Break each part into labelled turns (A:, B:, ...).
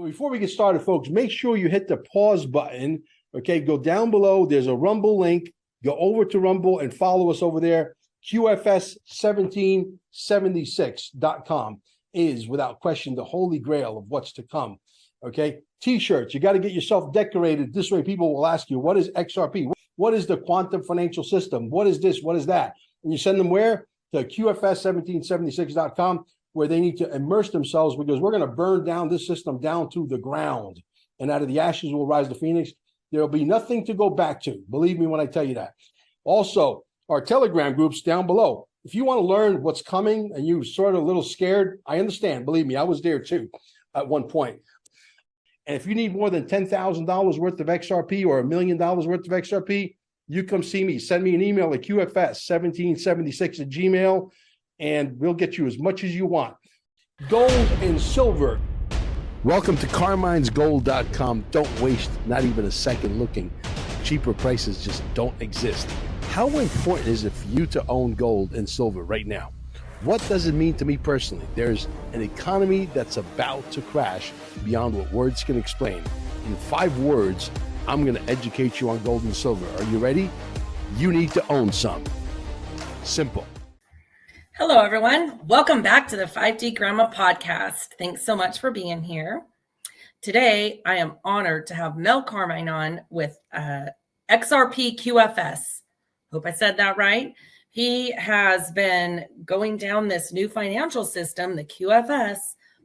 A: before we get started, folks, make sure you hit the pause button. Okay, go down below. There's a Rumble link. Go over to Rumble and follow us over there. QFS1776.com is, without question, the holy grail of what's to come. Okay, T-shirts. You got to get yourself decorated. This way people will ask you, what is XRP? What is the quantum financial system? What is this? What is that? And you send them where? To QFS1776.com, where they need to immerse themselves, because we're going to burn down this system down to the ground. And out of the ashes will rise the phoenix. There'll be nothing to go back to. Believe me when I tell you that. Also, our Telegram groups down below. If you want to learn what's coming and you're sort of a little scared, I understand. Believe me, I was there too at one point. And if you need more than $10,000 worth of XRP or $1 million worth of XRP, you come see me. Send me an email at QFS1776@gmail, and we'll get you as much as you want. Gold and silver. Welcome to CarminesGold.com. Don't waste not even a second looking. Cheaper prices just don't exist. How important is it for you to own gold and silver right now? What does it mean to me personally? There's an economy that's about to crash beyond what words can explain. In 5 words, I'm going to educate you on gold and silver. Are you ready? You need to own some. Simple.
B: Hello, everyone. Welcome back to the 5D Gramma podcast. Thanks so much for being here. Today, I am honored to have Mel Carmine on with XRP QFS. Hope I said that right. He has been going down this new financial system, the QFS,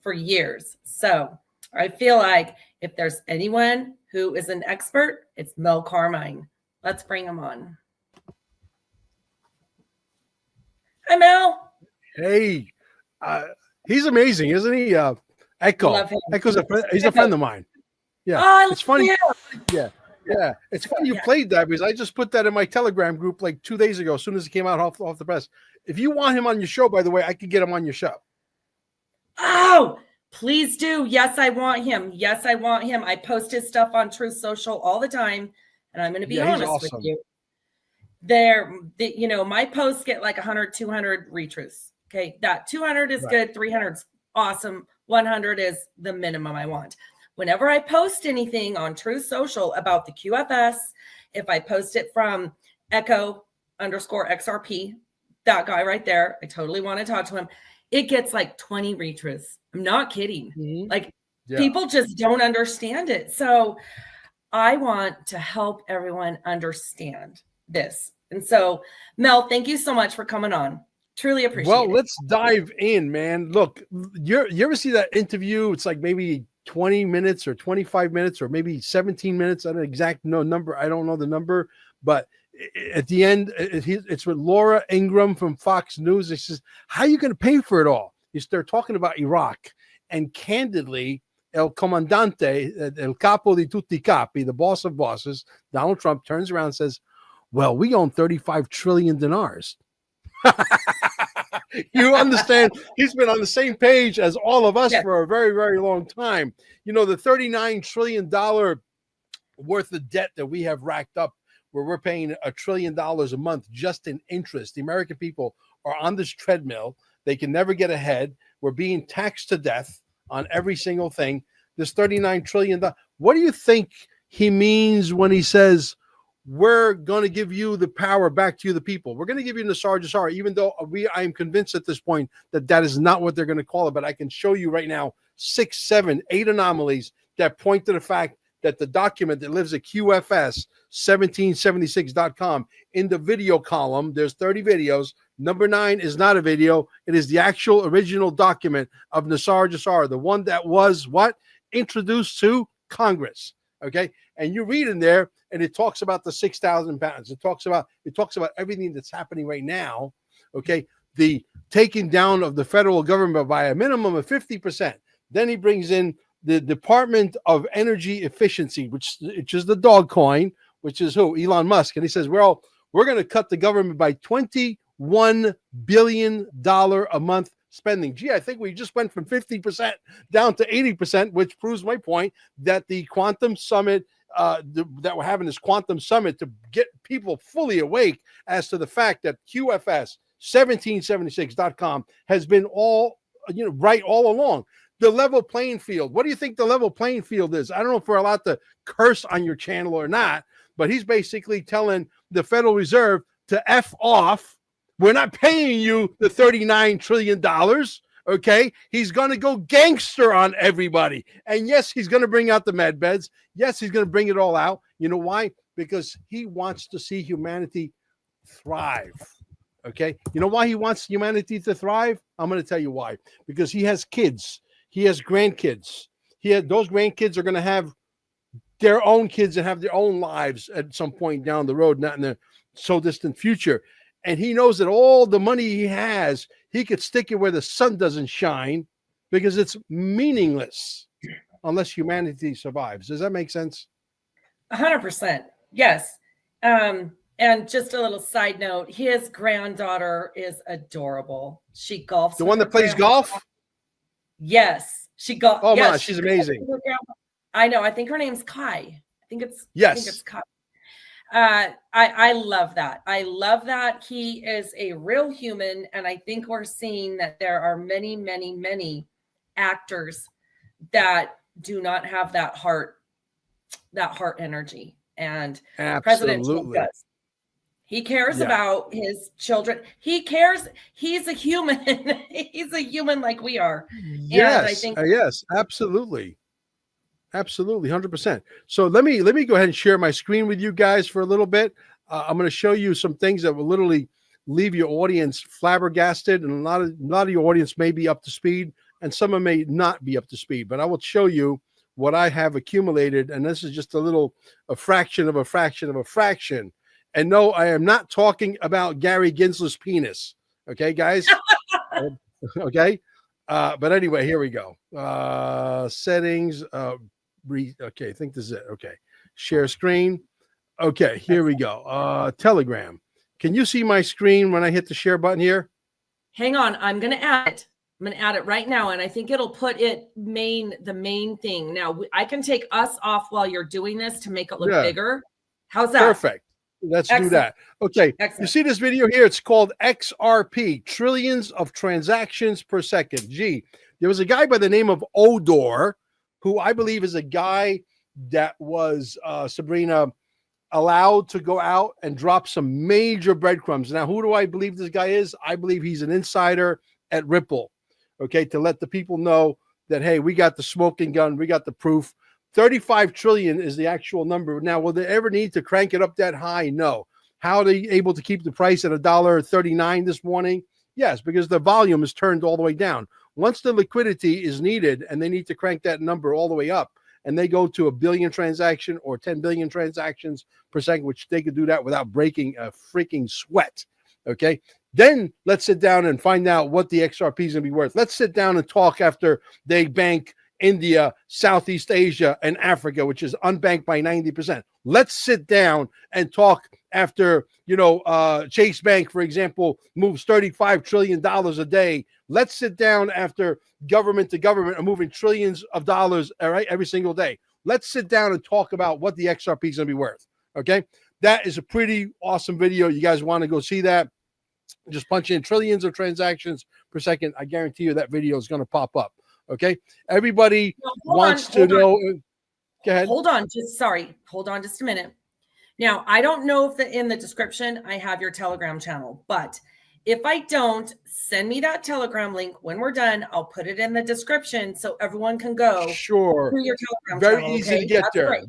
B: for years. So I feel like if there's anyone who is an expert, it's Mel Carmine. Let's bring him on. Hi, Mel.
A: Hey, he's amazing, isn't he? Echo. Echo's he's a friend of mine. Yeah,
B: oh,
A: it's funny.
B: You.
A: Yeah. It's funny you played that, because I just put that in my Telegram group like 2 days ago, as soon as it came out off the press. If you want him on your show, by the way, I could get him on your show.
B: Oh, please do. Yes, I want him. Yes, I want him. I post his stuff on Truth Social all the time, and I'm going to be honest with you. My posts get like 100, 200 retweets. Okay, that 200 is good, 300 is awesome, 100 is the minimum I want. Whenever I post anything on Truth Social about the QFS, if I post it from Echo_XRP, that guy right there, I totally want to talk to him. It gets like 20 retweets. I'm not kidding. Mm-hmm. People just don't understand it. So I want to help everyone understand this. And so, Mel, thank you so much for coming on. Truly appreciate it.
A: Well, let's dive in, man. Look, you ever see that interview? It's like maybe 20 minutes or 25 minutes or maybe 17 minutes. I don't exact number. I don't know the number, but at the end, it's with Laura Ingraham from Fox News. It says, how are you going to pay for it all? They're talking about Iraq, and candidly, El Comandante, El Capo di tutti capi, the boss of bosses, Donald Trump, turns around and says, well, we own 35 trillion dinars. You understand? He's been on the same page as all of us for a very, very long time. You know, the $39 trillion worth of debt that we have racked up, where we're paying $1 trillion a month just in interest. The American people are on this treadmill. They can never get ahead. We're being taxed to death on every single thing. This $39 trillion. What do you think he means when he says, we're going to give you the power back to you, the people? We're going to give you Nasar, even though I am convinced at this point that is not what they're going to call it. But I can show you right now 6, 7, 8 anomalies that point to the fact that the document that lives at QFS1776.com, in the video column, there's 30 videos. Number 9 is not a video. It is the actual original document of Nasar Jasar, the one that was introduced to Congress. Okay. And you read in there, and it talks about the 6,000 pounds. It talks about everything that's happening right now. Okay. The taking down of the federal government by a minimum of 50%. Then he brings in the Department of Energy Efficiency, which is the dog coin, which is who? Elon Musk. And he says, well, we're going to cut the government by $21 billion a month spending. Gee, I think we just went from 50% down to 80%, which proves my point that the quantum summit, that we're having this quantum summit to get people fully awake as to the fact that QFS 1776.com has been right all along. the level playing field. What do you think the level playing field is? I don't know if we're allowed to curse on your channel or not, but he's basically telling the Federal Reserve to F off. We're not paying you the $39 trillion. Okay. He's going to go gangster on everybody. And yes, he's going to bring out the med beds. Yes, he's going to bring it all out. You know why? Because he wants to see humanity thrive. Okay. You know why he wants humanity to thrive? I'm going to tell you why. Because he has kids. He has grandkids. Those grandkids are going to have their own kids and have their own lives at some point down the road, not in the so distant future. And he knows that all the money he has, he could stick it where the sun doesn't shine because it's meaningless unless humanity survives. Does that make sense?
B: 100%. Yes. And just a little side note, his granddaughter is adorable. She golfs.
A: The one that plays golf?
B: Yes. She golf.
A: Oh,
B: yes,
A: my, she's amazing.
B: I know. I think her name's Kai. I think it's Kai. I love that. I love that he is a real human. And I think we're seeing that there are many, many, many actors that do not have that heart energy. And President Trump does. He cares about his children. He cares. He's a human. He's a human like we are.
A: Yes.
B: And I think
A: yes, absolutely. Absolutely, 100%. So let me go ahead and share my screen with you guys for a little bit. I'm going to show you some things that will literally leave your audience flabbergasted, and a lot of your audience may be up to speed, and some of them may not be up to speed. But I will show you what I have accumulated, and this is just a fraction of a fraction of a fraction. And no, I am not talking about Gary Gensler's penis. Okay, guys. Okay. But anyway, here we go. Settings. Okay, I think this is it. Okay, share screen. Okay, here we go. Telegram. Can you see my screen when I hit the share button here?
B: Hang on, I'm going to add it. I'm going to add it right now, and I think it'll put the main thing. Now, I can take us off while you're doing this to make it look bigger. How's that?
A: Perfect. Let's do that. Okay. Excellent. You see this video here? It's called XRP, trillions of transactions per second. Gee, there was a guy by the name of Odor, who I believe is a guy that was, Sabrina, allowed to go out and drop some major breadcrumbs. Now, who do I believe this guy is? I believe he's an insider at Ripple, okay, to let the people know that, hey, we got the smoking gun, we got the proof. 35 trillion is the actual number. Now, will they ever need to crank it up that high? No. How are they able to keep the price at $1.39 this morning? Yes, because the volume is turned all the way down. Once the liquidity is needed and they need to crank that number all the way up, and they go to 1 billion transaction or 10 billion transactions per second, which they could do that without breaking a freaking sweat. Okay. Then let's sit down and find out what the XRP is going to be worth. Let's sit down and talk after they bank India, Southeast Asia, and Africa, which is unbanked by 90%. Let's sit down and talk after, Chase Bank, for example, moves $35 trillion a day. Let's sit down after government to government are moving trillions of dollars, all right, every single day. Let's sit down and talk about what the XRP is going to be worth, okay? That is a pretty awesome video. You guys want to go see that? Just punch in trillions of transactions per second. I guarantee you that video is going to pop up. Okay. Everybody wants to know. Go ahead.
B: Hold on just a minute. Now, I don't know if in the description I have your Telegram channel, but if I don't, send me that Telegram link when we're done. I'll put it in the description so everyone can go.
A: Sure.
B: To your Telegram
A: very
B: channel,
A: easy to get there. Great.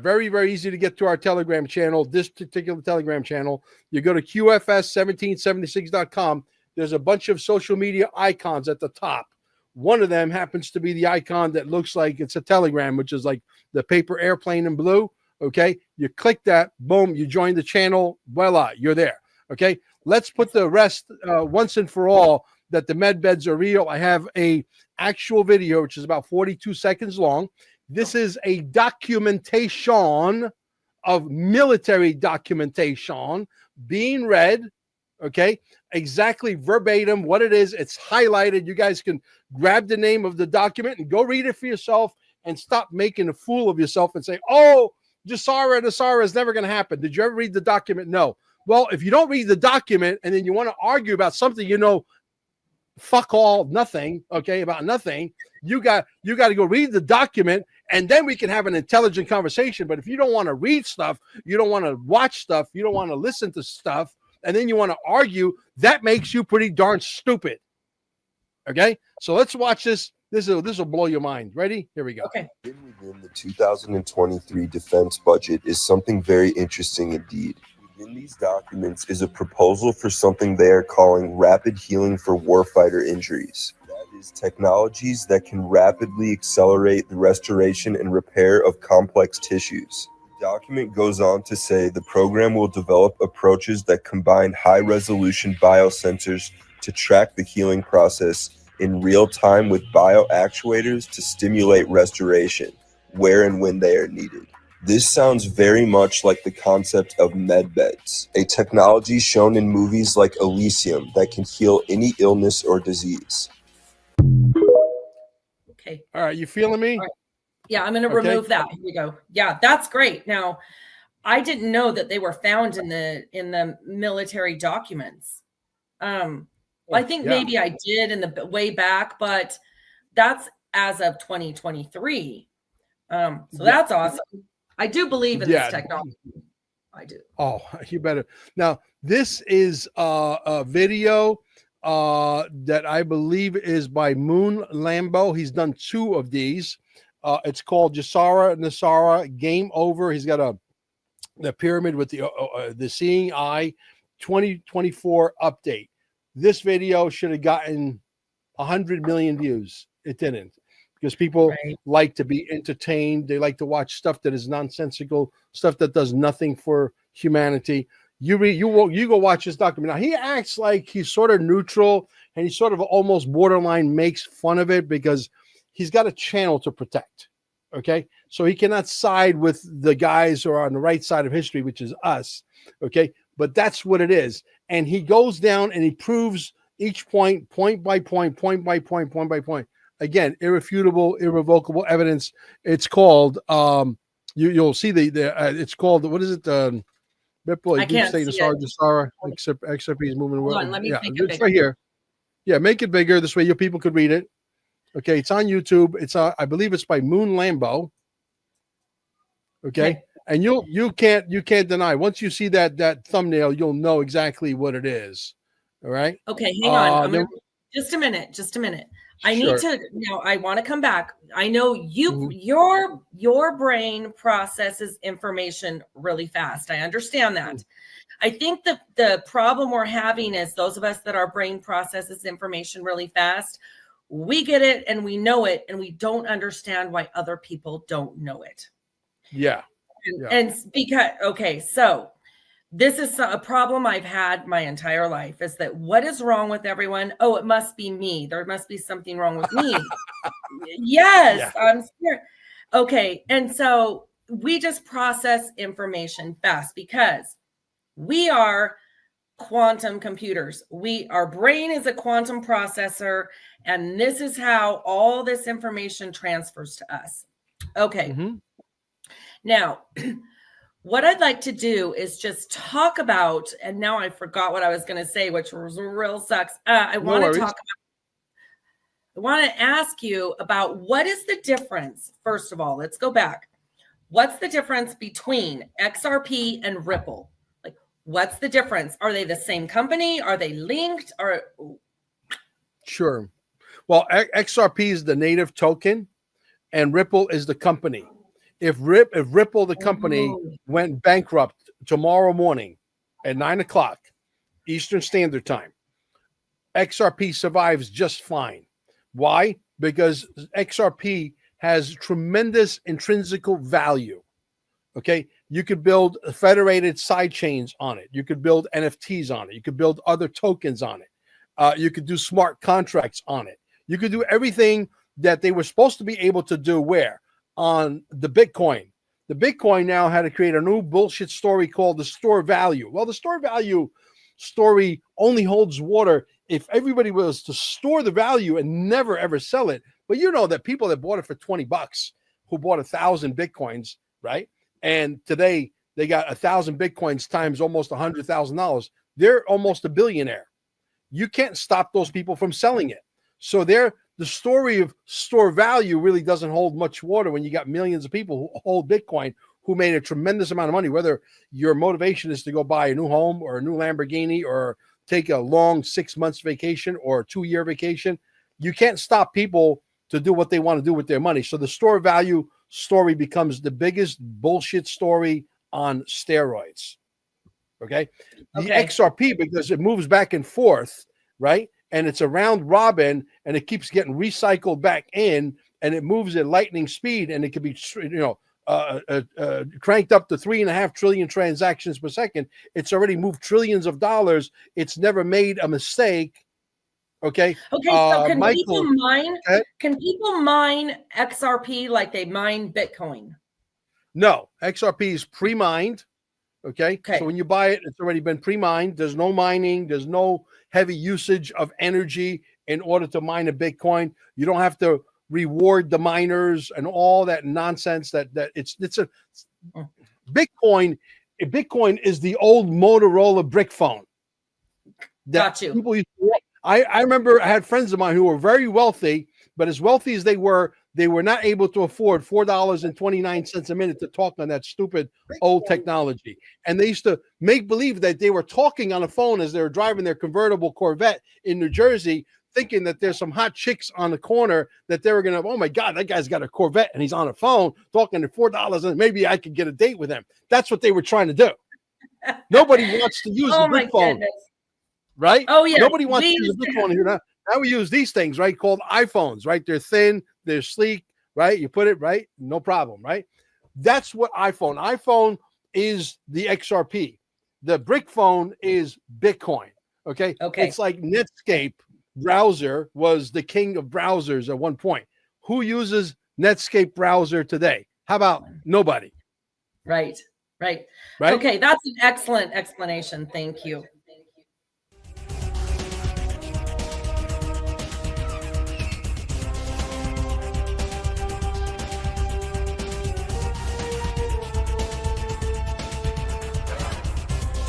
A: Very, very easy to get to our Telegram channel. This particular Telegram channel, you go to QFS1776.com. There's a bunch of social media icons at the top. One of them happens to be the icon that looks like it's a telegram, which is like the paper airplane in blue. Okay. You click that, boom, you join the channel. Voila, you're there. Okay. Let's put the rest once and for all that the med beds are real. I have a actual video, which is about 42 seconds long. This is a documentation of military documentation being read. Okay. Exactly verbatim what it is. It's highlighted. You guys can grab the name of the document and go read it for yourself and stop making a fool of yourself and say, oh, Nasara is never going to happen. Did you ever read the document? No. Well, if you don't read the document and then you want to argue about something, fuck all, nothing, okay, about nothing, you got to go read the document, and then we can have an intelligent conversation. But if you don't want to read stuff, you don't want to watch stuff, you don't want to listen to stuff, and then you want to argue, that makes you pretty darn stupid. Okay, so let's watch this. This will blow your mind. Ready? Here we go.
B: Okay.
C: Within the 2023 defense budget is something very interesting indeed. Within these documents is a proposal for something they are calling rapid healing for warfighter injuries. That is technologies that can rapidly accelerate the restoration and repair of complex tissues. The document goes on to say the program will develop approaches that combine high-resolution biosensors to track the healing process in real time with bioactuators to stimulate restoration where and when they are needed. This sounds very much like the concept of medbeds, a technology shown in movies like Elysium that can heal any illness or disease.
B: Okay.
A: All right, you feeling me?
B: Right. Yeah, I'm going to remove that. Here we go. Yeah, that's great. Now, I didn't know that they were found in the military documents. I think maybe I did in the way back, but that's as of 2023. So that's awesome. I do believe in this technology. I do.
A: Oh, you better. Now, this is a video that I believe is by Moon Lambo. He's done 2 of these. It's called Jasara Nasara Game Over. He's got the pyramid with the seeing eye 2024 update. This video should have gotten 100 million views. It didn't, because people like to be entertained. They like to watch stuff that is nonsensical, stuff that does nothing for humanity. You go watch this document. Now, he acts like he's sort of neutral, and he sort of almost borderline makes fun of it because he's got a channel to protect. Okay, so he cannot side with the guys who are on the right side of history, which is us. Okay, but that's what it is. And he goes down and he proves each point by point by point. Again, irrefutable, irrevocable evidence. It's called you'll see it's called, what is it? Ripple.
B: I can't see it.
A: Except XRP is moving.
B: Hold on, let me make it
A: it's
B: bigger.
A: right here. Yeah, make it bigger. This way your people could read it. Okay, it's on YouTube. It's I believe it's by Moon Lambo. Okay. And you can't deny. Once you see that thumbnail, you'll know exactly what it is. All right.
B: Okay, hang on. Just a minute. I need to now. I want to come back. I know your brain processes information really fast. I understand that. I think the problem we're having is those of us that our brain processes information really fast. We get it and we know it, and we don't understand why other people don't know it.
A: Yeah.
B: And because, so this is a problem I've had my entire life, is that what is wrong with everyone? Oh, it must be me. There must be something wrong with me. Yes, yeah. I'm scared. Okay. And so we just process information fast because we are quantum computers. Our brain is a quantum processor, and this is how all this information transfers to us. Okay. Mm-hmm. Now, what I'd like to do is just talk about, and now I forgot what I was going to say, which real sucks. I want to ask you about what is the difference. First of all, let's go back. What's the difference between XRP and Ripple? Like, what's the difference? Are they the same company? Are they linked?
A: Sure. Well, XRP is the native token, and Ripple is the company. If Ripple, the company, went bankrupt tomorrow morning at 9:00 Eastern Standard Time, XRP survives just fine. Why? Because XRP has tremendous intrinsic value. Okay, you could build federated side chains on it. You could build NFTs on it. You could build other tokens on it. You could do smart contracts on it. You could do everything that they were supposed to be able to do where? On the Bitcoin. The Bitcoin now had to create a new bullshit story called the store value. Well, the store value story only holds water if everybody was to store the value and never ever sell it. But you know that people that bought it for $20, who bought 1,000 Bitcoins, right? And today they got 1,000 Bitcoins times almost $100,000. They're almost a billionaire. You can't stop those people from selling it. So they're the story of store value really doesn't hold much water when you got millions of people who hold Bitcoin who made a tremendous amount of money, whether your motivation is to go buy a new home or a new Lamborghini or take a long 6 months vacation or a 2-year vacation. You can't stop people to do what they want to do with their money. So the store value story becomes the biggest bullshit story on steroids. Okay. The XRP, because it moves back and forth, right? And it's a round robin and it keeps getting recycled back in and it moves at lightning speed and it can be, cranked up to 3.5 trillion transactions per second. It's already moved trillions of dollars. It's never made a mistake. Okay.
B: So can people mine? Can people mine XRP like they mine Bitcoin?
A: No, XRP is pre-mined. Okay. So when you buy it, it's already been pre-mined. There's no mining. There's no heavy usage of energy in order to mine a Bitcoin. You don't have to reward the miners and all that nonsense that it's a Bitcoin. Bitcoin is the old Motorola brick phone.
B: Got you.
A: People used to, I remember I had friends of mine who were very wealthy, but as wealthy as they were not able to afford $4.29 a minute to talk on that stupid old technology. And they used to make believe that they were talking on a phone as they were driving their convertible Corvette in New Jersey, thinking that there's some hot chicks on the corner that they were going to, oh my God, that guy's got a Corvette and he's on a phone talking to $4 and maybe I could get a date with him. That's what they were trying to do. Nobody wants to use a brick phone. Right?
B: Oh, yeah.
A: Nobody wants to use a brick phone here now. Now we use these things, right? Called iPhones, right? They're thin, they're sleek, right? You put it right, no problem, right? That's what iPhone is the XRP. The brick phone is Bitcoin. Okay. It's like Netscape browser was the king of browsers at one point. Who uses Netscape browser today? How about nobody?
B: Right. Okay, that's an excellent explanation. Thank you.